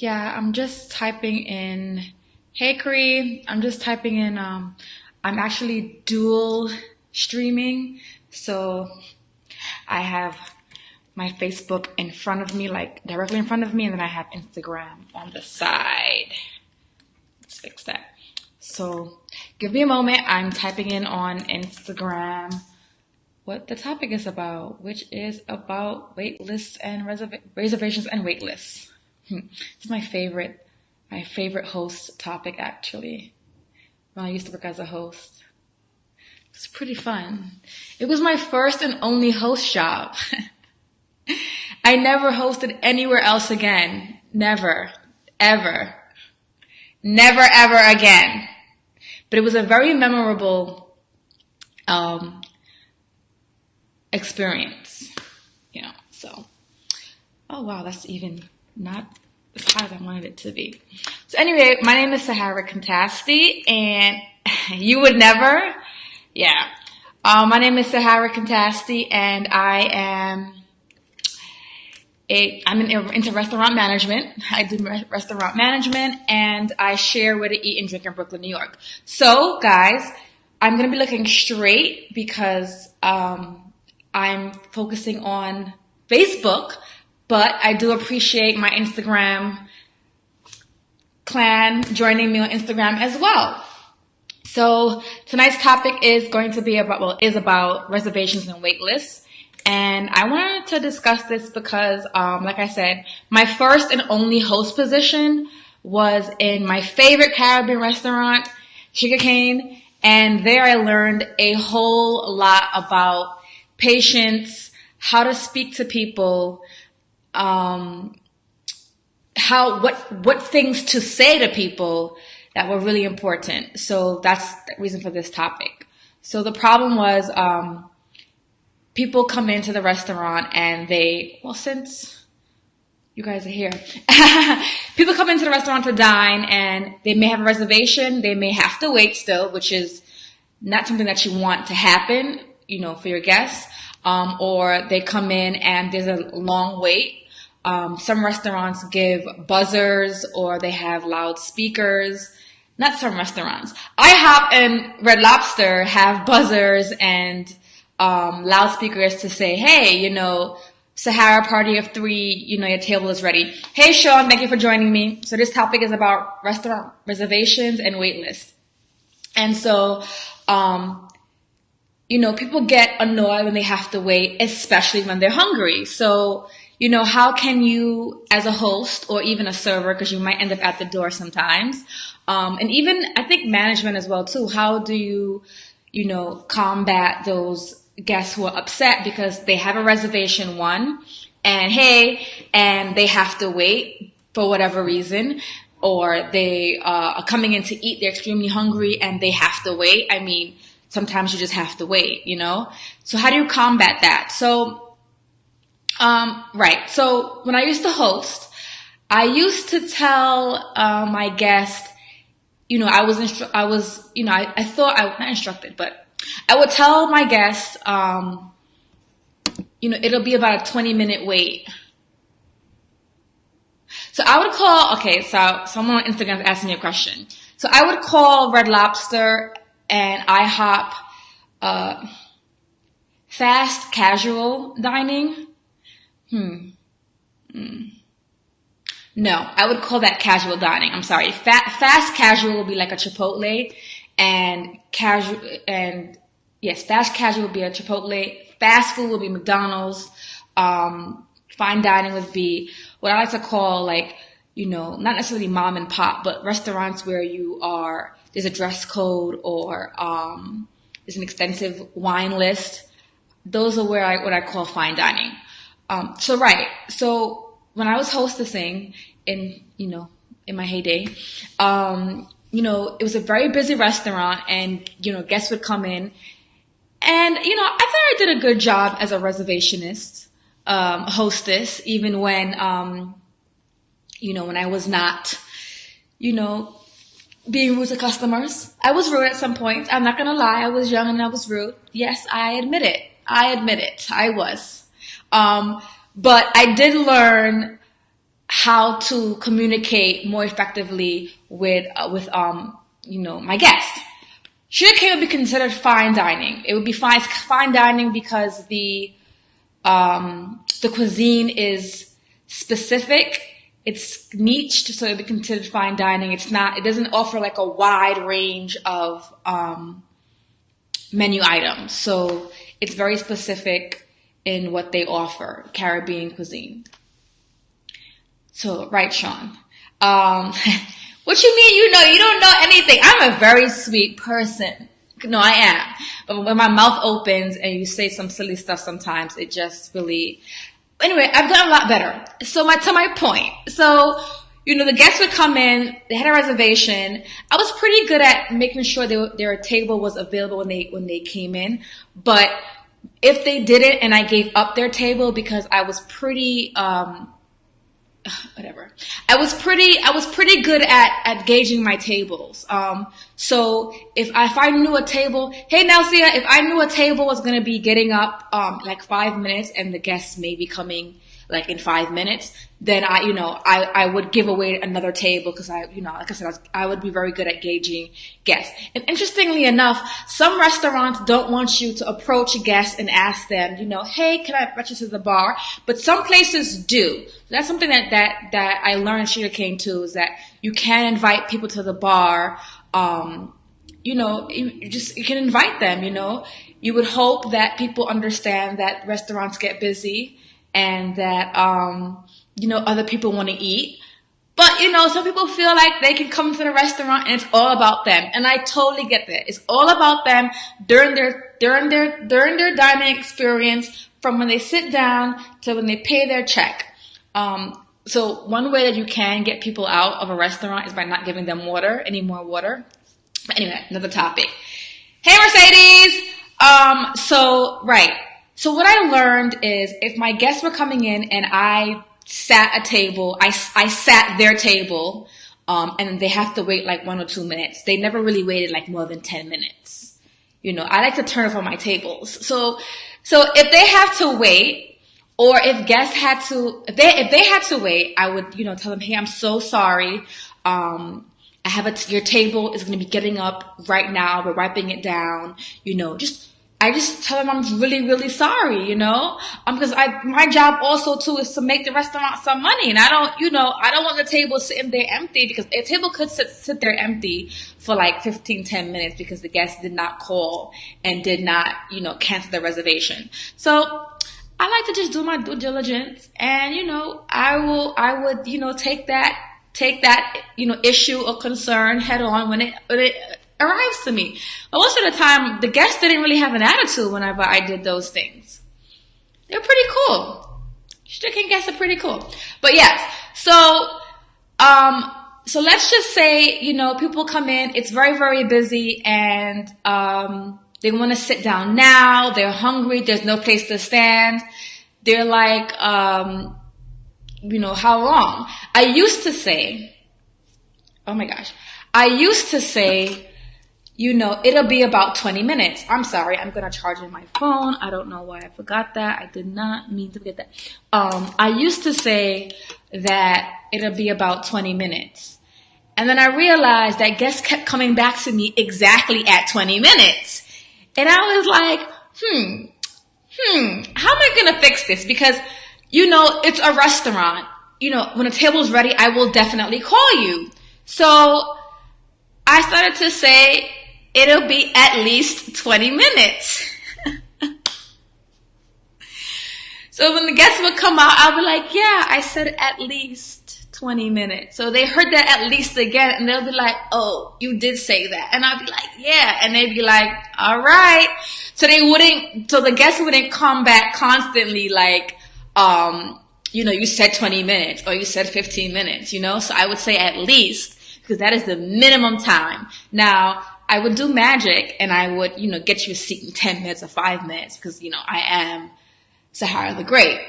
Yeah, I'm just typing in Hey Cree. I'm just typing in I'm actually dual streaming. So I have my Facebook in front of me, like directly in front of me, and then I have Instagram on the side. Let's fix that. So give me a moment. I'm typing in on Instagram what the topic is about, which is about wait lists and reservations and wait lists. It's my favorite host topic, actually. When I used to work as a host, it's pretty fun. It was my first and only host job. I never hosted anywhere else again. Never, ever, never, ever again. But it was a very memorable experience, so, oh wow, that's even not as high as I wanted it to be. So anyway, my name is Sahara Contasti, and you would never, my name is Sahara Contasti, and I'm into restaurant management. I do restaurant management, and I share where to eat and drink in Brooklyn, New York. So guys, I'm going to be looking straight because I'm focusing on Facebook, but I do appreciate my Instagram clan joining me on Instagram as well. So tonight's topic is going to be about reservations and wait lists. And I wanted to discuss this because, like I said, my first and only host position was in my favorite Caribbean restaurant, Sugarcane. And there I learned a whole lot about patience, how to speak to people, what things to say to people that were really important. So that's the reason for this topic. So the problem was, people come into the restaurant and since you guys are here, people come into the restaurant to dine and they may have a reservation. They may have to wait still, which is not something that you want to happen, for your guests. Or they come in and there's a long wait. Some restaurants give buzzers or they have loudspeakers. Not some restaurants. IHOP and Red Lobster have buzzers and loudspeakers to say, hey, Sahara party of 3, your table is ready. Hey, Sean, thank you for joining me. So this topic is about restaurant reservations and wait lists. And so, people get annoyed when they have to wait, especially when they're hungry. So, how can you, as a host or even a server, because you might end up at the door sometimes, and even I think management as well too, how do you, combat those guests who are upset because they have a reservation and they have to wait for whatever reason, or they are coming in to eat, they're extremely hungry and they have to wait. I mean, sometimes you just have to wait, So how do you combat that? So, right. So when I used to host, I used to tell my guest, I thought I was not instructed, but I would tell my guests, it'll be about a 20-minute wait. So I would call, so someone on Instagram asked me a question. So I would call Red Lobster and IHOP fast casual dining. No, I would call that casual dining. I'm sorry. Fast casual would be like a Chipotle, and fast casual would be a Chipotle. Fast food would be McDonald's. Fine dining would be what I like to call not necessarily mom and pop, but restaurants where there's a dress code or there's an extensive wine list. Those are what I call fine dining. So when I was hostessing in my heyday, it was a very busy restaurant and, guests would come in and, I thought I did a good job as a reservationist, hostess, even when, when I was not, being rude to customers. I was rude at some point. I'm not going to lie. I was young and I was rude. Yes, I admit it. I was. But I did learn how to communicate more effectively with my guests. Sugarcane would be considered fine dining. It would be fine dining because the cuisine is specific. It's niched, so it would be considered fine dining. It doesn't offer like a wide range of menu items. So it's very specific in what they offer, Caribbean cuisine. So, right, Sean. What you mean, you don't know anything? I'm a very sweet person. No, I am. But when my mouth opens and you say some silly stuff sometimes, it just really... Anyway, I've done a lot better. So to my point. So, the guests would come in, they had a reservation. I was pretty good at making sure their table was available when they came in. But if they didn't and I gave up their table because I was pretty... whatever. I was pretty good at gauging my tables. So if I knew a table, hey Nelsia, if I knew a table was going to be getting up, like 5 minutes and the guests may be coming like in 5 minutes, then I would give away another table because like I said, I would be very good at gauging guests. And interestingly enough, some restaurants don't want you to approach guests and ask them, hey, can I invite you to the bar? But some places do. That's something that I learned in Sugarcane too, is that you can invite people to the bar. You can invite them, You would hope that people understand that restaurants get busy and that, other people want to eat. But, some people feel like they can come to the restaurant and it's all about them. And I totally get that. It's all about them during their dining experience, from when they sit down to when they pay their check. So one way that you can get people out of a restaurant is by not giving them any more water. But anyway, another topic. Hey, Mercedes! So what I learned is if my guests were coming in and I sat a table, I sat their table, and they have to wait like 1 or 2 minutes. They never really waited like more than 10 minutes. I like to turn up on my tables. So if they have to wait, or if guests had to, if they had to wait, I would, tell them, hey, I'm so sorry. Your table is going to be getting up right now. We're wiping it down, I just tell them I'm really, really sorry, because my job also too is to make the restaurant some money, and I don't want the table sitting there empty, because a table could sit there empty for like 10 minutes because the guest did not call and did not, cancel the reservation. So I like to just do my due diligence, and I would take that issue or concern head on when it arrives to me. But most of the time, the guests didn't really have an attitude whenever I did those things. They're pretty cool. Sugarcane guests are pretty cool. But yes, so let's just say, people come in, it's very, very busy, and they want to sit down now, they're hungry, there's no place to stand. They're like, how long? I used to say, it'll be about 20 minutes. I'm sorry, I'm going to charge in my phone. I don't know why I forgot that. I did not mean to forget that. I used to say that it'll be about 20 minins. And then I realized that guests kept coming back to me exactly at 20 minutes. And I was like, how am I going to fix this? Because, it's a restaurant. When a table's ready, I will definitely call you. So I started to say, it'll be at least 20 minutes. So when the guests would come out, I'll be like, yeah, I said at least 20 minutes. So they heard that at least again, and they'll be like, oh, you did say that. And I'll be like, yeah. And they'd be like, all right. So the guests wouldn't come back constantly like, you said 20 minutes or you said 15 minutes, So I would say at least, because that is the minimum time. Now, I would do magic and I would, get you a seat in 10 minutes or 5 minutes because, I am Sahara the Great.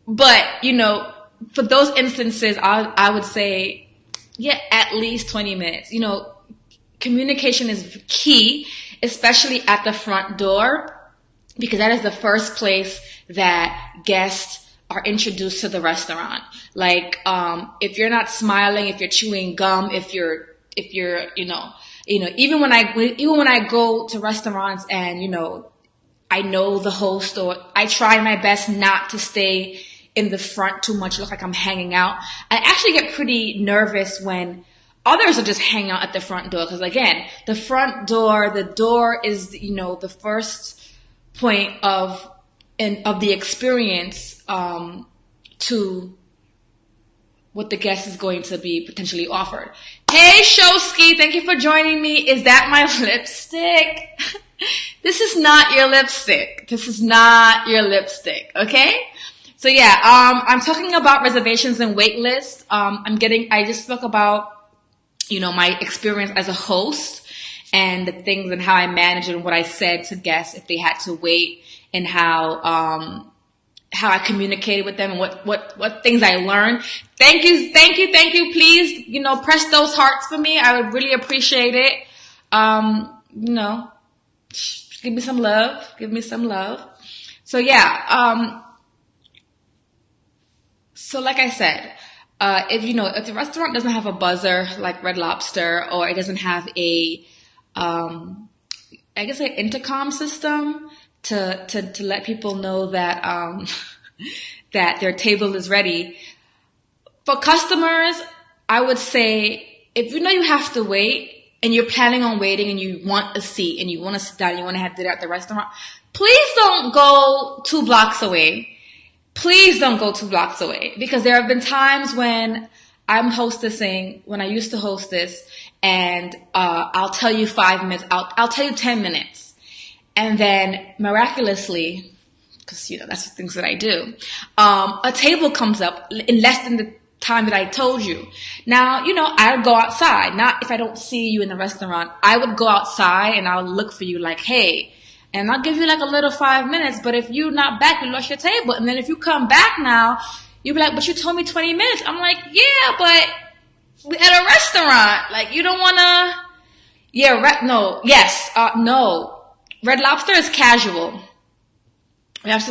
But, for those instances, I would say, yeah, at least 20 minutes. Communication is key, especially at the front door, because that is the first place that guests are introduced to the restaurant. Like, if you're not smiling, if you're chewing gum, if you're, even when I go to restaurants and, I know the host, or I try my best not to stay in the front too much, look like I'm hanging out. I actually get pretty nervous when others will just hang out at the front door. Because again, the door is, the first point of the experience, to what the guest is going to be potentially offered. Hey, Showski, thank you for joining me. Is that my lipstick? This is not your lipstick. This is not your lipstick. Okay? So yeah, I'm talking about reservations and waitlist. I just spoke about, my experience as a host and the things and how I managed and what I said to guests if they had to wait, and how I communicated with them and what things I learned. Thank you. Please, press those hearts for me. I would really appreciate it. Give me some love. So yeah, so like I said, if the restaurant doesn't have a buzzer like Red Lobster, or it doesn't have an intercom system to let people know that that their table is ready. For customers, I would say, if you have to wait and you're planning on waiting and you want a seat and you want to sit down and you want to have dinner at the restaurant, please don't go 2 blocks away. Please don't go 2 blocks away, because there have been times when I'm hostessing, when I used to hostess, and I'll tell you 5 minutes, I'll tell you 10 minutes. And then miraculously, because that's the things that I do, a table comes up in less than the time that I told you. Now, I would go outside. Not if I don't see you in the restaurant. I would go outside and I'll look for you like, hey, and I'll give you like a little 5 minutes, but if you're not back, you lost your table. And then if you come back now, you'll be like, but you told me 20 minutes. I'm like, yeah, but we're at a restaurant. Like, you don't want to, no. Red Lobster is casual. It's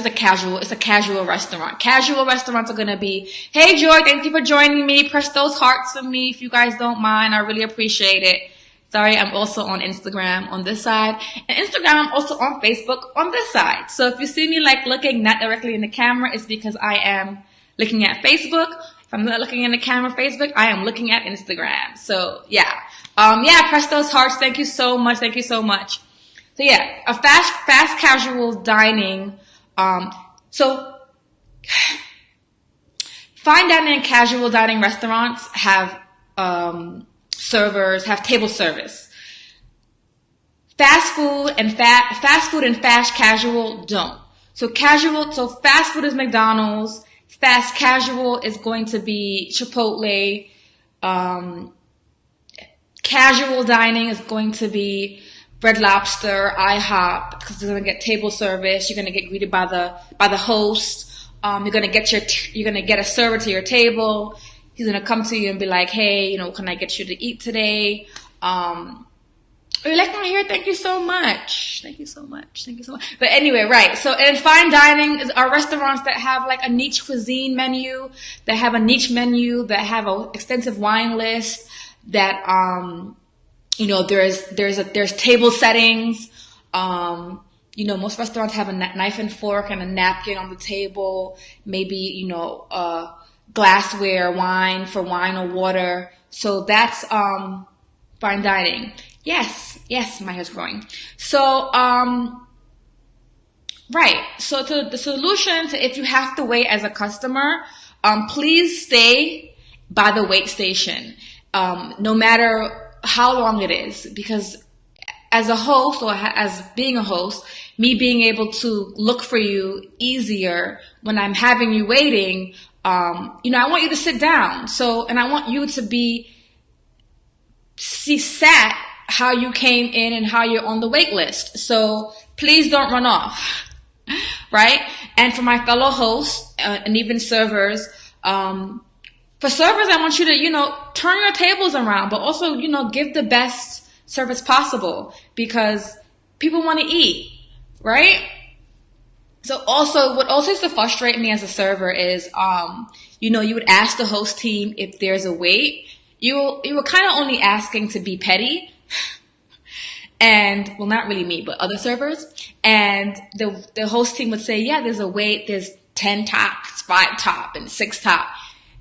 a casual restaurant. Casual restaurants are going to be, hey, Joy, thank you for joining me. Press those hearts for me if you guys don't mind. I really appreciate it. Sorry, I'm also on Instagram on this side. And Instagram, I'm also on Facebook on this side. So if you see me like looking not directly in the camera, it's because I am looking at Facebook. If I'm not looking in the camera Facebook, I am looking at Instagram. So yeah. Press those hearts. Thank you so much. So yeah, a fast casual dining. So fine dining and casual dining restaurants have servers, have table service. Fast food and fast casual don't. So fast food is McDonald's. Fast casual is going to be Chipotle. Casual dining is going to be Red Lobster, IHOP, because you're gonna get table service. You're gonna get greeted by the host. You're gonna get a server to your table. He's gonna come to you and be like, "Hey, can I get you to eat today?" Or you're like, "Oh, here, thank you so much. But anyway, right. So, in fine dining are restaurants that have like a niche cuisine menu, that have an extensive wine list, that there's table settings. Most restaurants have a knife and fork and a napkin on the table. Maybe, glassware, wine or water. So that's, fine dining. Yes, my hair's growing. So, right. So the solution to if you have to wait as a customer, please stay by the wait station. No matter how long it is, because as a host or as being a host, me being able to look for you easier when I'm having you waiting, I want you to sit down. So, and I want you to sat how you came in and how you're on the wait list. So please don't run off, right? And for my fellow hosts and even servers, for servers, I want you to, turn your tables around, but also, give the best service possible, because people want to eat, right? So also, what also used to frustrate me as a server is, you would ask the host team if there's a wait. You were kind of only asking to be petty. And, well, not really me, but other servers. And the host team would say, yeah, there's a wait. There's 10 top, 5 top, and 6 top.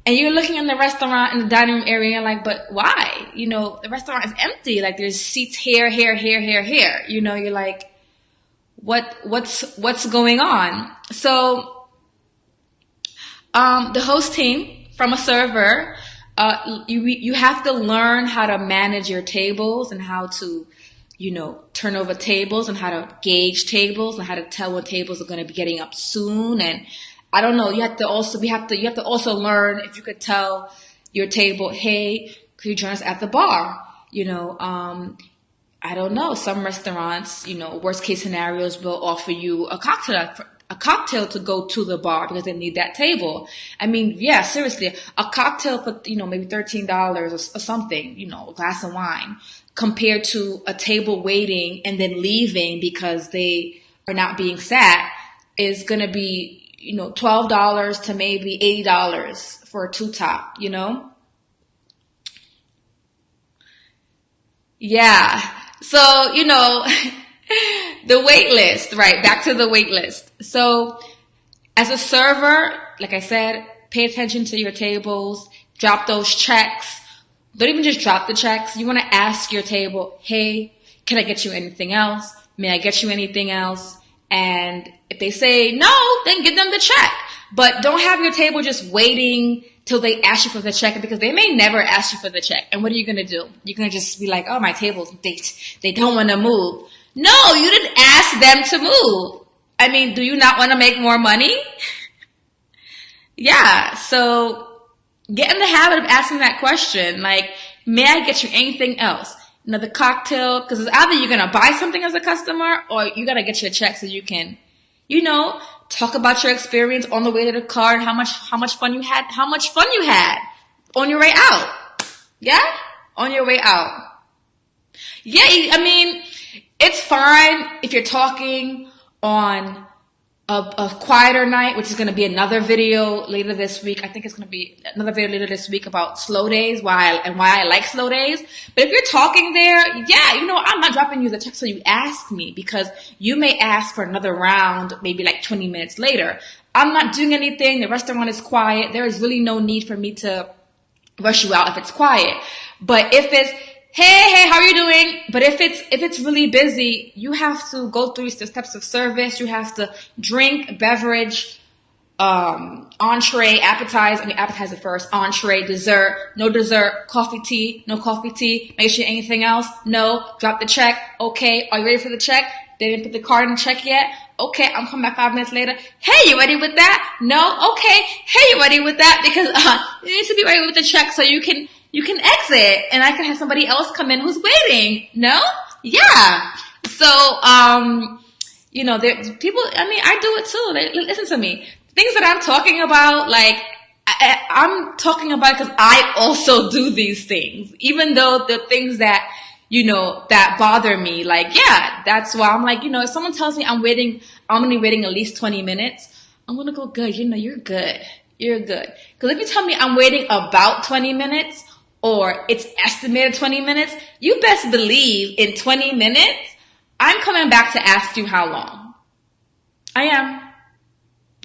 And you're looking in the restaurant, in the dining room area, like, but why? The restaurant is empty. Like, there's seats here. You're like, what's going on? So, the host team from a server, you have to learn how to manage your tables and how to, turn over tables and how to gauge tables and how to tell when tables are going to be getting up soon. And I don't know, you have to also learn if you could tell your table, hey, could you join us at the bar? I don't know, some restaurants, worst case scenarios will offer you a cocktail to go to the bar because they need that table. I mean, yeah, seriously, a cocktail for, maybe $13 or something, a glass of wine, compared to a table waiting and then leaving because they are not being sat, is going to be, $12 to maybe $80 for a 2-top, Yeah. So, the wait list, right? Back to the wait list. So as a server, like I said, pay attention to your tables, drop those checks. Don't even just drop the checks. You want to ask your table, hey, can I get you anything else? May I get you anything else? And if they say no, then give them the check. But don't have your table just waiting till they ask you for the check, because they may never ask you for the check. And what are you going to do? You're going to just be like, oh, my tables, they don't want to move. No, you didn't ask them to move. I mean, do you not want to make more money? Yeah, so get in the habit of asking that question. Like, may I get you anything else? Another cocktail? Because it's either you're going to buy something as a customer or you got to get your check so you can, talk about your experience on the way to the car and how much fun you had on your way out. Yeah? On your way out. Yeah, I mean, it's fine if you're talking on a quieter night, which is going to be another video later this week. I think it's going to be another video later this week about slow days, why I like slow days. But if you're talking there, yeah, I'm not dropping you the check so you ask me, because you may ask for another round maybe like 20 minutes later. I'm not doing anything. The restaurant is quiet. There is really no need for me to rush you out if it's quiet. But if it's, hey, how are you doing? But if it's really busy, you have to go through the steps of service. You have to drink, beverage, entree, appetizer first, entree, dessert, no dessert, coffee, tea, no coffee, tea. Make sure anything else? No. Drop the check. Okay. Are you ready for the check? They didn't put the card in the check yet? Okay. I'm coming back 5 minutes later. Hey, you ready with that? No? Okay. Hey, you ready with that? Because, you need to be ready with the check so you can exit and I can have somebody else come in who's waiting. No? Yeah. So, there people, I do it too. Listen to me. Things that I'm talking about, like, I'm talking about because I also do these things. Even though the things that, that bother me, like, yeah, that's why I'm like, if someone tells me I'm going to be waiting at least 20 minutes, I'm going to go, good. You're good. You're good. Because if you tell me I'm waiting about 20 minutes, or it's estimated 20 minutes, you best believe in 20 minutes, I'm coming back to ask you how long. I am.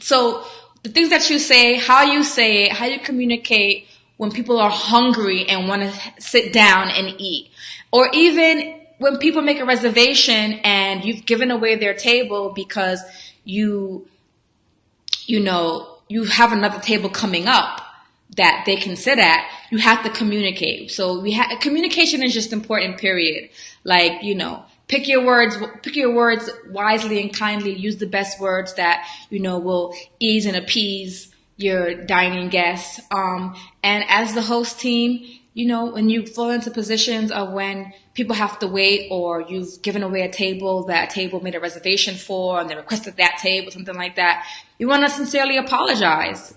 So the things that you say, how you say it, how you communicate when people are hungry and want to sit down and eat. Or even when people make a reservation and you've given away their table because you have another table coming up that they can sit at, you have to communicate. So communication is just important, period. Like, pick your words wisely and kindly. Use the best words that, will ease and appease your dining guests. And as the host team, when you fall into positions of when people have to wait, or you've given away a table that table made a reservation for and they requested that table, something like that, you want to sincerely apologize.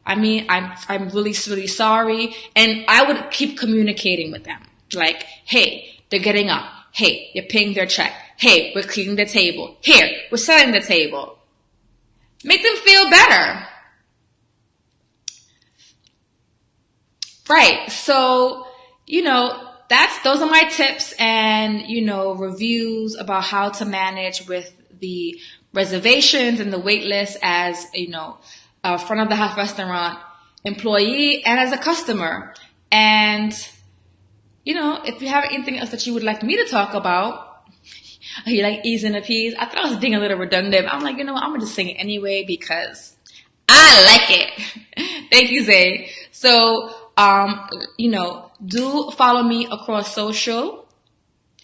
I'm really, really sorry. And I would keep communicating with them. Like, hey, they're getting up. Hey, you're paying their check. Hey, we're cleaning the table. Here, we're setting the table. Make them feel better. Right. So, those are my tips and, reviews about how to manage with the reservations and the wait list as, a front of the house restaurant employee and as a customer. And, if you have anything else that you would like me to talk about, are you like easing the peas? I thought I was being a little redundant. I'm like, I'm going to just sing it anyway because I like it. Thank you, Zay. So, do follow me across social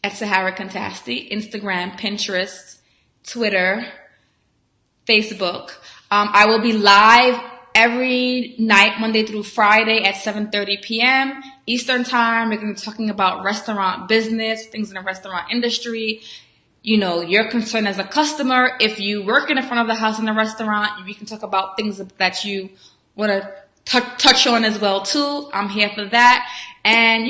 at Sahara Contasti, Instagram, Pinterest, Twitter, Facebook. I will be live every night, Monday through Friday at 7:30 p.m. Eastern Time. We're going to be talking about restaurant business, things in the restaurant industry. Your concern as a customer. If you work in the front of the house in a restaurant, we can talk about things that you want to touch on as well too. I'm here for that. And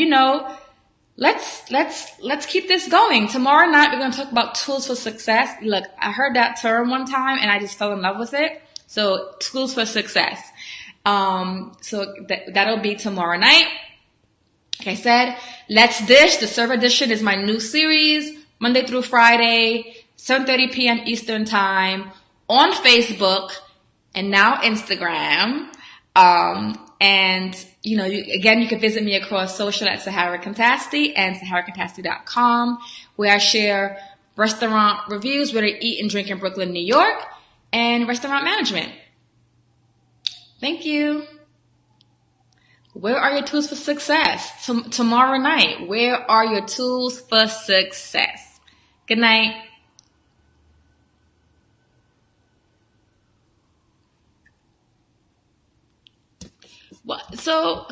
let's keep this going. Tomorrow night we're going to talk about tools for success. Look, I heard that term one time and I just fell in love with it. So tools for success. So that'll be tomorrow night. Like I said, Let's Dish, the server edition is my new series, Monday through Friday, 7:30 p.m. Eastern Time on Facebook and now Instagram. And you can visit me across social at Sahara Contasti and SaharaContasti.com, where I share restaurant reviews, where to eat and drink in Brooklyn, New York, and restaurant management. Thank you. Where are your tools for success? Tomorrow night, where are your tools for success? Good night. So